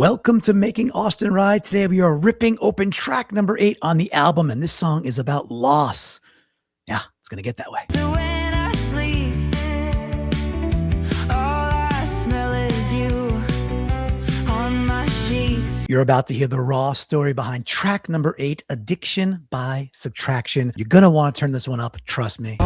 Welcome to Making Austin Rye. Today we are ripping open track number 8 on the album, and this song is about loss. Yeah, it's going to get that way. When I sleep, all I smell is you on my sheets. You're about to hear the raw story behind track number 8, Addiction by Subtraction. You're going to want to turn this one up, trust me.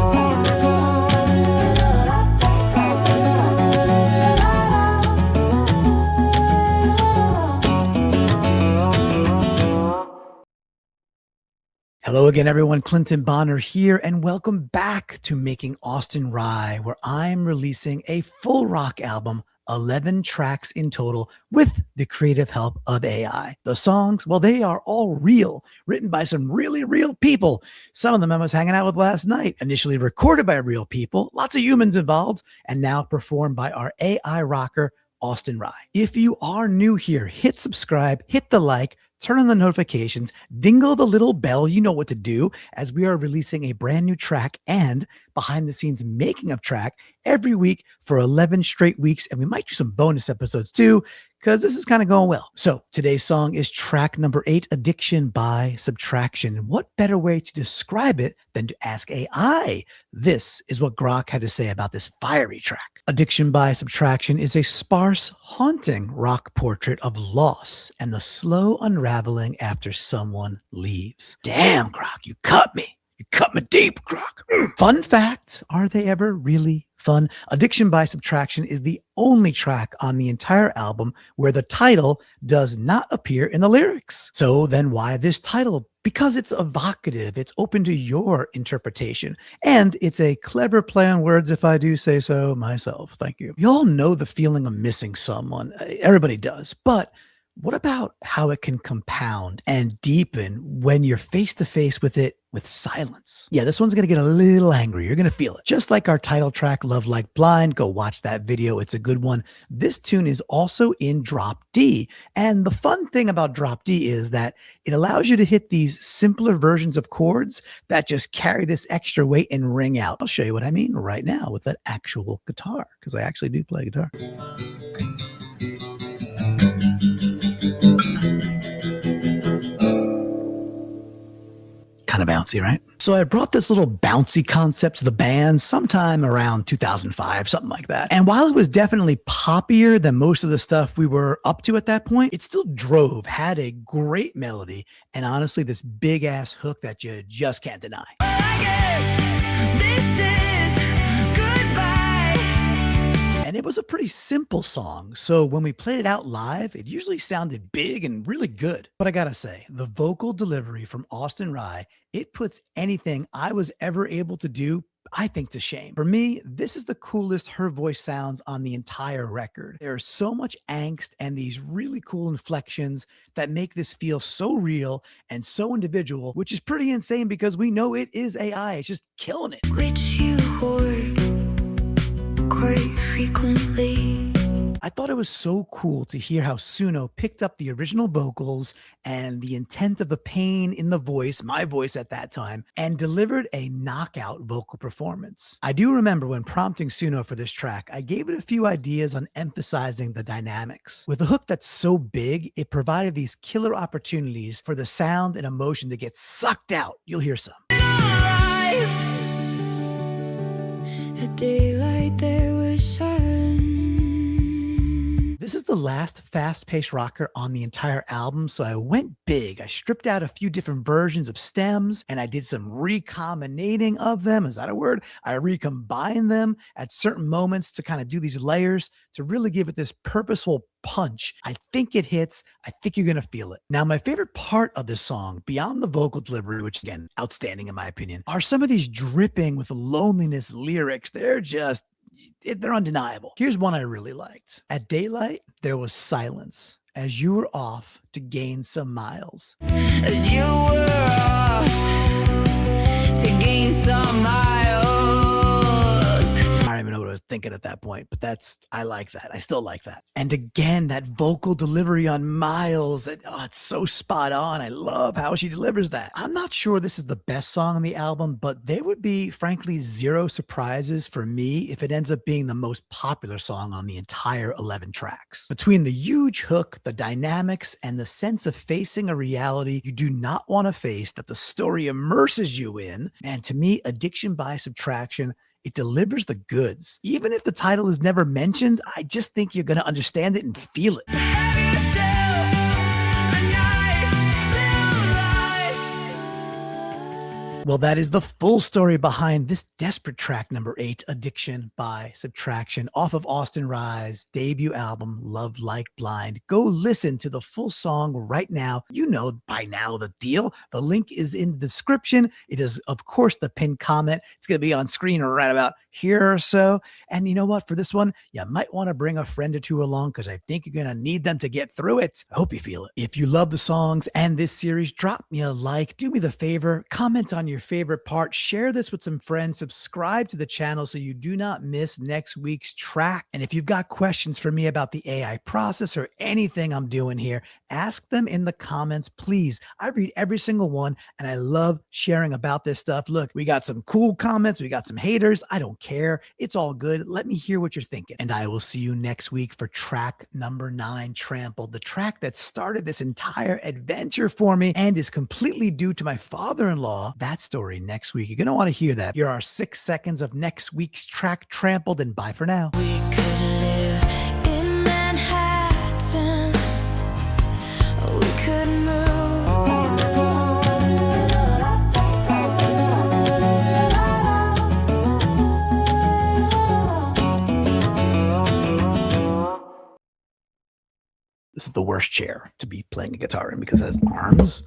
Hello again, everyone. Clinton Bonner here, and welcome back to Making Austin Rye, where I'm releasing a full rock album, 11 tracks in total, with the creative help of AI. The songs, well, they are all real, written by some really real people. Some of them I was hanging out with last night, initially recorded by real people, lots of humans involved, and now performed by our AI rocker, Austin Rye. If you are new here, hit subscribe, hit the like, turn on the notifications, dingle the little bell, you know what to do, as we are releasing a brand new track and behind the scenes making of track every week for 11 straight weeks. And we might do some bonus episodes too, because this is kind of going well. So today's song is track number 8, Addiction by Subtraction. And what better way to describe it than to ask AI? This is what Grok had to say about this fiery track. Addiction by Subtraction is a sparse, haunting rock portrait of loss and the slow unraveling after someone leaves. Damn, Grok, you cut me. You cut me deep, Grok. Fun fact, are they ever really fun? Addiction by Subtraction is the only track on the entire album where the title does not appear in the lyrics. So then why this title? Because it's evocative, it's open to your interpretation, and it's a clever play on words if I do say so myself. Thank you. You all know the feeling of missing someone. Everybody does. But what about how it can compound and deepen when you're face to face with it with silence? Yeah, this one's going to get a little angry. You're going to feel it. Just like our title track, Love Like Blind, go watch that video. It's a good one. This tune is also in drop D. And the fun thing about drop D is that it allows you to hit these simpler versions of chords that just carry this extra weight and ring out. I'll show you what I mean right now with that actual guitar, because I actually do play guitar. Kind of bouncy, right? So I brought this little bouncy concept to the band sometime around 2005, something like that. And while it was definitely poppier than most of the stuff we were up to at that point, it still drove, had a great melody, and honestly, this big ass hook that you just can't deny. I guess this is goodbye. And it was a pretty simple song, so when we played it out live, it usually sounded big and really good. But I gotta say, the vocal delivery from Austin Rye, it puts anything I was ever able to do, I think, to shame. For me, this is the coolest her voice sounds on the entire record. There's so much angst and these really cool inflections that make this feel so real and so individual, which is pretty insane because we know it is AI. It's just killing it. Which you hoard quite frequently. I thought it was so cool to hear how Suno picked up the original vocals and the intent of the pain in the voice, my voice at that time, and delivered a knockout vocal performance. I do remember when prompting Suno for this track, I gave it a few ideas on emphasizing the dynamics. With a hook that's so big, it provided these killer opportunities for the sound and emotion to get sucked out. You'll hear some. Alive. At daylight there was sun. This is the last fast-paced rocker on the entire album, so I went big. I stripped out a few different versions of stems, and I did some recombinating of them. Is that a word? I recombined them at certain moments to kind of do these layers to really give it this purposeful punch. I think it hits. I think you're going to feel it. Now, my favorite part of this song, beyond the vocal delivery, which again, outstanding in my opinion, are some of these dripping with loneliness lyrics. They're undeniable. Here's one I really liked. At daylight, there was silence as you were off to gain some miles. As you were off to gain some miles. I don't even know what what I was thinking at that point, but I like that. I still like that. And again, that vocal delivery on Miles, it's so spot on. I love how she delivers that. I'm not sure this is the best song on the album, but there would be, frankly, zero surprises for me if it ends up being the most popular song on the entire 11 tracks. Between the huge hook, the dynamics, and the sense of facing a reality you do not want to face that the story immerses you in, man, to me, Addiction by Subtraction, it delivers the goods. Even if the title is never mentioned, I just think you're going to understand it and feel it. Well, that is the full story behind this desperate track number 8, Addiction by Subtraction, off of Austin Rye's debut album, Love Like Blind. Go listen to the full song right now. You know by now the deal. The link is in the description. It is, of course, the pinned comment. It's going to be on screen right about here or so. And you know what? For this one, you might want to bring a friend or two along because I think you're going to need them to get through it. I hope you feel it. If you love the songs and this series, drop me a like. Do me the favor. Comment on your favorite part. Share this with some friends. Subscribe to the channel so you do not miss next week's track. And if you've got questions for me about the AI process or anything I'm doing here, ask them in the comments, please. I read every single one and I love sharing about this stuff. Look, we got some cool comments. We got some haters. I don't care. It's all good. Let me hear what you're thinking. And I will see you next week for track number 9, Trampled, the track that started this entire adventure for me and is completely due to my father-in-law. That story next week. You're going to want to hear that. Here are 6 seconds of next week's track, Trampled, and bye for now. We could live in Manhattan. We could move. This is the worst chair to be playing a guitar in because it has arms.